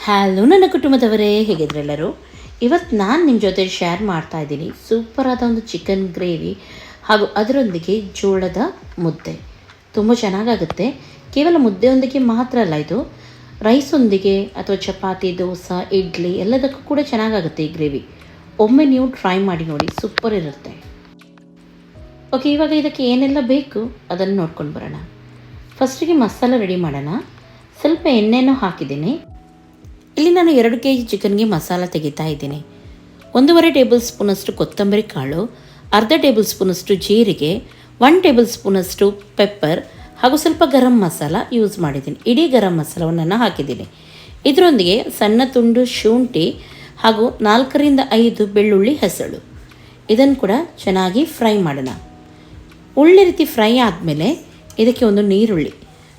Hello ನನ್ನ ಕುಟುಂಬದವರೇ, ಹೇಗಿದ್ರೆಲ್ಲರೂ. ಇವತ್ತು ನಾನು ನಿಮ್ಮ ಜೊತೆ ಶೇರ್ ಮಾಡ್ತಾ ಇದ್ದೀನಿ ಸೂಪರಾದ ಒಂದು ಚಿಕನ್ ಗ್ರೇವಿ ಹಾಗೂ ಅದರೊಂದಿಗೆ ಜೋಳದ ಮುದ್ದೆ. ತುಂಬ ಚೆನ್ನಾಗಾಗುತ್ತೆ. ಕೇವಲ ಮುದ್ದೆಯೊಂದಿಗೆ ಮಾತ್ರ ಅಲ್ಲ, ಇದು ರೈಸೊಂದಿಗೆ ಅಥವಾ ಚಪಾತಿ, ದೋಸೆ, ಇಡ್ಲಿ ಎಲ್ಲದಕ್ಕೂ ಕೂಡ ಚೆನ್ನಾಗಾಗುತ್ತೆ ಈ ಗ್ರೇವಿ. ಒಮ್ಮೆ ನೀವು ಟ್ರೈ ಮಾಡಿ ನೋಡಿ, ಸೂಪರ್ ಇರುತ್ತೆ. ಓಕೆ, ಇವಾಗ ಇದಕ್ಕೆ ಏನೆಲ್ಲ ಬೇಕು ಅದನ್ನು ನೋಡ್ಕೊಂಡು ಬರೋಣ. ಫಸ್ಟಿಗೆ ಮಸಾಲ ರೆಡಿ ಮಾಡೋಣ. ಸ್ವಲ್ಪ ಎಣ್ಣೆನೂ ಹಾಕಿದ್ದೀನಿ. ಇಲ್ಲಿ ನಾನು 2 kg ಚಿಕನ್ಗೆ ಮಸಾಲ ತೆಗಿತಾ ಇದ್ದೀನಿ. 1.5 ಟೇಬಲ್ ಸ್ಪೂನಷ್ಟು ಕೊತ್ತಂಬರಿ ಕಾಳು, ಅರ್ಧ ಟೇಬಲ್ ಸ್ಪೂನಷ್ಟು ಜೀರಿಗೆ, 1 ಟೇಬಲ್ ಸ್ಪೂನಷ್ಟು ಪೆಪ್ಪರ್ ಹಾಗೂ ಸ್ವಲ್ಪ ಗರಂ ಮಸಾಲ ಯೂಸ್ ಮಾಡಿದ್ದೀನಿ. ಇಡೀ ಗರಂ ಮಸಾಲವನ್ನು ಹಾಕಿದ್ದೀನಿ. ಇದರೊಂದಿಗೆ ಸಣ್ಣ ತುಂಡು ಶುಂಠಿ ಹಾಗೂ 4ರಿಂದ 5 ಬೆಳ್ಳುಳ್ಳಿ ಹೆಸಳು. ಇದನ್ನು ಕೂಡ ಚೆನ್ನಾಗಿ ಫ್ರೈ ಮಾಡೋಣ. ಉಳ್ಳಿ ರೀತಿ ಫ್ರೈ ಆದಮೇಲೆ ಇದಕ್ಕೆ ಒಂದು ನೀರುಳ್ಳಿ,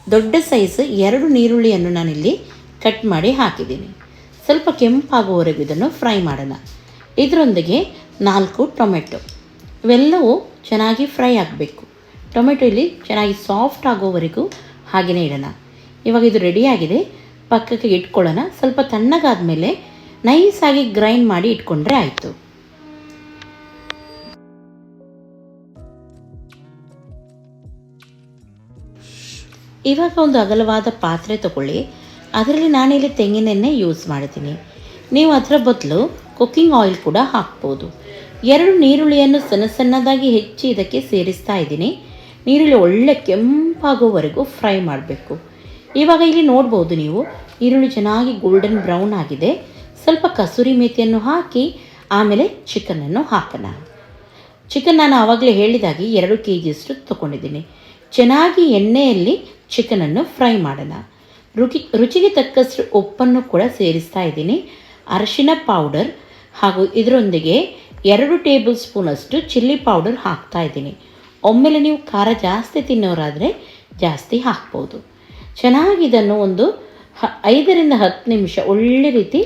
ದೊಡ್ಡ ಸೈಜ್ 2 ನೀರುಳ್ಳಿಯನ್ನು ನಾನಿಲ್ಲಿ ಕಟ್ ಮಾಡಿ ಹಾಕಿದ್ದೀನಿ. ಸ್ವಲ್ಪ ಕೆಂಪಾಗುವವರೆಗೂ ಇದನ್ನು ಫ್ರೈ ಮಾಡೋಣ. ಇದರೊಂದಿಗೆ 4 ಟೊಮೆಟೊ, ಇವೆಲ್ಲವೂ ಚೆನ್ನಾಗಿ ಫ್ರೈ ಆಗಬೇಕು. ಟೊಮೆಟೊ ಇಲ್ಲಿ ಚೆನ್ನಾಗಿ ಸಾಫ್ಟ್ ಆಗೋವರೆಗೂ ಹಾಗೆಯೇ ಇಡೋಣ. ಇವಾಗ ಇದು ರೆಡಿಯಾಗಿದೆ, ಪಕ್ಕಕ್ಕೆ ಇಟ್ಕೊಳ್ಳೋಣ. ಸ್ವಲ್ಪ ತಣ್ಣಗಾದ ಮೇಲೆ ನೈಸಾಗಿ ಗ್ರೈಂಡ್ ಮಾಡಿ ಇಟ್ಕೊಂಡ್ರೆ ಆಯಿತು. ಇವಾಗ ಒಂದು ಅಗಲವಾದ ಪಾತ್ರೆ ತಗೊಳ್ಳಿ. ಅದರಲ್ಲಿ ನಾನಿಲ್ಲಿ ತೆಂಗಿನೆಣ್ಣೆ ಯೂಸ್ ಮಾಡ್ತೀನಿ. ನೀವು ಅದರ ಬದಲು ಕುಕ್ಕಿಂಗ್ ಆಯಿಲ್ ಕೂಡ ಹಾಕ್ಬೋದು. 2 ನೀರುಳ್ಳಿಯನ್ನು ಸಣ್ಣದಾಗಿ ಹೆಚ್ಚಿ ಇದಕ್ಕೆ ಸೇರಿಸ್ತಾ ಇದ್ದೀನಿ. ನೀರುಳ್ಳಿ ಒಳ್ಳೆ ಕೆಂಪಾಗೋವರೆಗೂ ಫ್ರೈ ಮಾಡಬೇಕು. ಇವಾಗ ಇಲ್ಲಿ ನೋಡ್ಬೋದು ನೀವು, ಈರುಳ್ಳಿ ಚೆನ್ನಾಗಿ ಗೋಲ್ಡನ್ ಬ್ರೌನ್ ಆಗಿದೆ. ಸ್ವಲ್ಪ ಕಸೂರಿ ಮೇಥಿಯನ್ನು ಹಾಕಿ ಆಮೇಲೆ ಚಿಕನನ್ನು ಹಾಕೋಣ. ಚಿಕನ್ ನಾನು ಆವಾಗಲೇ ಹೇಳಿದಾಗೆ 2 kg ತೊಗೊಂಡಿದ್ದೀನಿ. ಚೆನ್ನಾಗಿ ಎಣ್ಣೆಯಲ್ಲಿ ಚಿಕನನ್ನು ಫ್ರೈ ಮಾಡೋಣ. ರುಚಿಗೆ ತಕ್ಕಷ್ಟು ಉಪ್ಪನ್ನು ಕೂಡ ಸೇರಿಸ್ತಾ ಇದ್ದೀನಿ. ಅರಿಶಿನ ಪೌಡರ್ ಹಾಗೂ ಇದರೊಂದಿಗೆ 2 ಟೇಬಲ್ ಸ್ಪೂನಷ್ಟು ಚಿಲ್ಲಿ ಪೌಡರ್ ಹಾಕ್ತಾ ಇದ್ದೀನಿ. ಒಮ್ಮೆಲೆ ನೀವು ಖಾರ ಜಾಸ್ತಿ ತಿನ್ನೋರಾದರೆ ಜಾಸ್ತಿ ಹಾಕ್ಬೋದು. ಚೆನ್ನಾಗಿ ಇದನ್ನು ಒಂದು 5ರಿಂದ 10 ನಿಮಿಷ ಒಳ್ಳೆ ರೀತಿ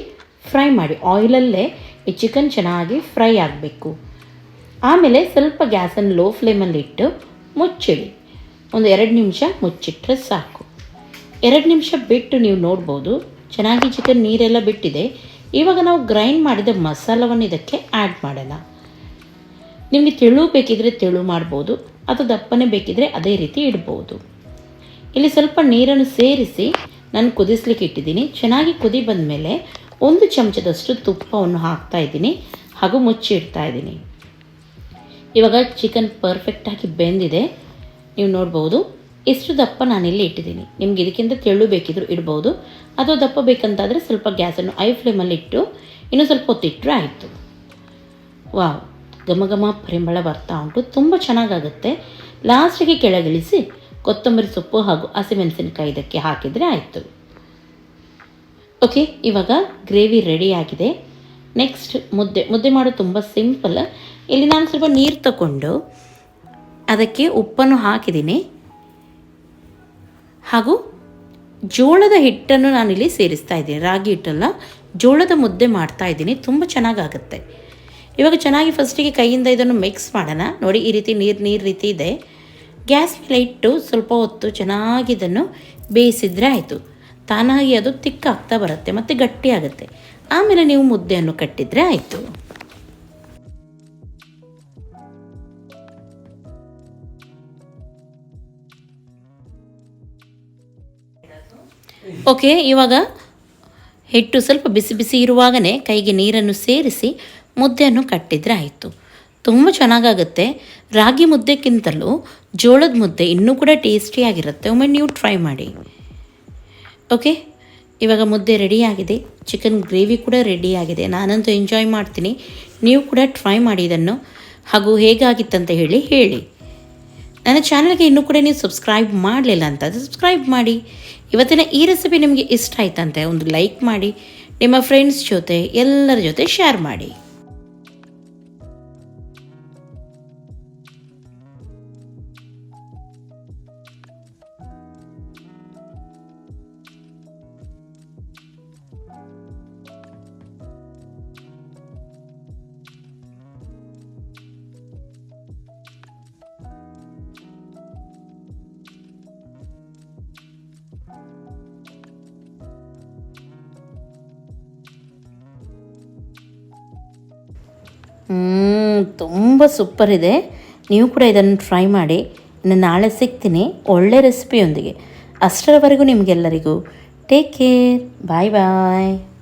ಫ್ರೈ ಮಾಡಿ. ಆಯಿಲಲ್ಲೇ ಈ ಚಿಕನ್ ಚೆನ್ನಾಗಿ ಫ್ರೈ ಆಗಬೇಕು. ಆಮೇಲೆ ಸ್ವಲ್ಪ ಗ್ಯಾಸನ್ನು ಲೋ ಫ್ಲೇಮಲ್ಲಿ ಇಟ್ಟು ಮುಚ್ಚಿಡಿ. ಒಂದು 2 ನಿಮಿಷ ಮುಚ್ಚಿಟ್ರೆ ಸಾಕು. 2 ನಿಮಿಷ ಬಿಟ್ಟು ನೀವು ನೋಡ್ಬೋದು, ಚೆನ್ನಾಗಿ ಚಿಕನ್ ನೀರೆಲ್ಲ ಬಿಟ್ಟಿದೆ. ಇವಾಗ ನಾವು ಗ್ರೈಂಡ್ ಮಾಡಿದ ಮಸಾಲವನ್ನು ಇದಕ್ಕೆ ಆ್ಯಡ್ ಮಾಡೋಣ. ನಿಮಗೆ ತೆಳು ಬೇಕಿದ್ರೆ ತೆಳು ಮಾಡ್ಬೋದು, ಅಥವಾ ದಪ್ಪನೇ ಬೇಕಿದ್ರೆ ಅದೇ ರೀತಿ ಇಡ್ಬೋದು. ಇಲ್ಲಿ ಸ್ವಲ್ಪ ನೀರನ್ನು ಸೇರಿಸಿ ನಾನು ಕುದಿಸ್ಲಿಕ್ಕೆ ಇಟ್ಟಿದ್ದೀನಿ. ಚೆನ್ನಾಗಿ ಕುದಿ ಬಂದ ಮೇಲೆ 1 ಚಮಚದಷ್ಟು ತುಪ್ಪವನ್ನು ಹಾಕ್ತಾ ಇದ್ದೀನಿ ಹಾಗೂ ಮುಚ್ಚಿ ಇಡ್ತಾ ಇದ್ದೀನಿ. ಇವಾಗ ಚಿಕನ್ ಪರ್ಫೆಕ್ಟಾಗಿ ಬೆಂದಿದೆ, ನೀವು ನೋಡ್ಬೋದು. ಎಷ್ಟು ದಪ್ಪ ನಾನಿಲ್ಲಿ ಇಟ್ಟಿದ್ದೀನಿ. ನಿಮ್ಗೆ ಇದಕ್ಕಿಂತ ತೆಳು ಬೇಕಿದ್ರೂ ಇಡ್ಬೋದು, ಅಥವಾ ದಪ್ಪ ಬೇಕಂತಾದರೆ ಸ್ವಲ್ಪ ಗ್ಯಾಸನ್ನು ಐ ಫ್ಲೇಮಲ್ಲಿ ಇಟ್ಟು ಇನ್ನೂ ಸ್ವಲ್ಪ ಹೊತ್ತಿಟ್ಟರೆ ಆಯಿತು. ವಾವ್, ಘಮ ಪರಿಮಳ ಬರ್ತಾ ಉಂಟು, ತುಂಬ ಚೆನ್ನಾಗಾಗುತ್ತೆ. ಲಾಸ್ಟಿಗೆ ಕೆಳಗಿಳಿಸಿ ಕೊತ್ತಂಬರಿ ಸೊಪ್ಪು ಹಾಗೂ ಹಸಿಮೆಣಸಿನಕಾಯಿ ಇದಕ್ಕೆ ಹಾಕಿದರೆ ಆಯಿತು. ಓಕೆ, ಇವಾಗ ಗ್ರೇವಿ ರೆಡಿಯಾಗಿದೆ. ನೆಕ್ಸ್ಟ್ ಮುದ್ದೆ ಮಾಡೋದು ತುಂಬ ಸಿಂಪಲ್. ಇಲ್ಲಿ ನಾನು ಸ್ವಲ್ಪ ನೀರು ತಗೊಂಡು ಅದಕ್ಕೆ ಉಪ್ಪನ್ನು ಹಾಕಿದ್ದೀನಿ ಹಾಗೂ ಜೋಳದ ಹಿಟ್ಟನ್ನು ನಾನಿಲ್ಲಿ ಸೇರಿಸ್ತಾ ಇದ್ದೀನಿ. ರಾಗಿ ಹಿಟ್ಟಲ್ಲ, ಜೋಳದ ಮುದ್ದೆ ಮಾಡ್ತಾ ಇದ್ದೀನಿ. ತುಂಬ ಚೆನ್ನಾಗಾಗುತ್ತೆ. ಇವಾಗ ಚೆನ್ನಾಗಿ ಫಸ್ಟಿಗೆ ಕೈಯಿಂದ ಇದನ್ನು ಮಿಕ್ಸ್ ಮಾಡೋಣ. ನೋಡಿ, ಈ ರೀತಿ ನೀರು ರೀತಿ ಇದೆ. ಗ್ಯಾಸ್ ಮೇಲೆ ಇಟ್ಟು ಸ್ವಲ್ಪ ಹೊತ್ತು ಚೆನ್ನಾಗಿ ಇದನ್ನು ಬೇಯಿಸಿದರೆ ಆಯಿತು. ತಾನಾಗಿ ಅದು ತಿಕ್ಕಾಗ್ತಾ ಬರುತ್ತೆ ಮತ್ತು ಗಟ್ಟಿ ಆಗುತ್ತೆ. ಆಮೇಲೆ ನೀವು ಮುದ್ದೆಯನ್ನು ಕಟ್ಟಿದರೆ ಆಯಿತು. ಓಕೆ, ಇವಾಗ ಹಿಟ್ಟು ಸ್ವಲ್ಪ ಬಿಸಿ ಇರುವಾಗಲೇ ಕೈಗೆ ನೀರನ್ನು ಸೇರಿಸಿ ಮುದ್ದೆಯನ್ನು ಕಟ್ಟಿದರೆ ಆಯಿತು. ತುಂಬ ಚೆನ್ನಾಗಾಗುತ್ತೆ. ರಾಗಿ ಮುದ್ದೆಕ್ಕಿಂತಲೂ ಜೋಳದ ಮುದ್ದೆ ಇನ್ನೂ ಕೂಡ ಟೇಸ್ಟಿಯಾಗಿರುತ್ತೆ. ಒಮ್ಮೆ ನೀವು ಟ್ರೈ ಮಾಡಿ. ಓಕೆ, ಇವಾಗ ಮುದ್ದೆ ರೆಡಿಯಾಗಿದೆ. ಚಿಕನ್ ಗ್ರೇವಿ ಕೂಡ ರೆಡಿಯಾಗಿದೆ. ನಾನಂತೂ ಎಂಜಾಯ್ ಮಾಡ್ತೀನಿ. ನೀವು ಕೂಡ ಟ್ರೈ ಮಾಡಿ ಇದನ್ನು, ಹಾಗೂ ಹೇಗಾಗಿತ್ತಂತ ಹೇಳಿ. ನನ್ನ ಚಾನಲ್ಗೆ ಇನ್ನೂ ಕೂಡ ನೀವು ಸಬ್ಸ್ಕ್ರೈಬ್ ಮಾಡಲಿಲ್ಲ ಅಂತಂದರೆ ಸಬ್ಸ್ಕ್ರೈಬ್ ಮಾಡಿ. ಇವತ್ತಿನ ಈ ರೆಸಿಪಿ ನಿಮಗೆ ಇಷ್ಟ ಆಯ್ತಂತೆ ಒಂದು ಲೈಕ್ ಮಾಡಿ, ನಿಮ್ಮ ಫ್ರೆಂಡ್ಸ್ ಜೊತೆ ಎಲ್ಲರ ಜೊತೆ ಶೇರ್ ಮಾಡಿ. ತುಂಬ ಸೂಪರ್ ಇದೆ. ನೀವು ಕೂಡ ಇದನ್ನು ಟ್ರೈ ಮಾಡಿ. ಇನ್ನು ನಾಳೆ ಸಿಗ್ತೀನಿ ಒಳ್ಳೆ ರೆಸಿಪಿಯೊಂದಿಗೆ. ಅಷ್ಟರವರೆಗೂ ನಿಮಗೆಲ್ಲರಿಗೂ ಟೇಕ್ ಕೇರ್. ಬಾಯ್ ಬಾಯ್.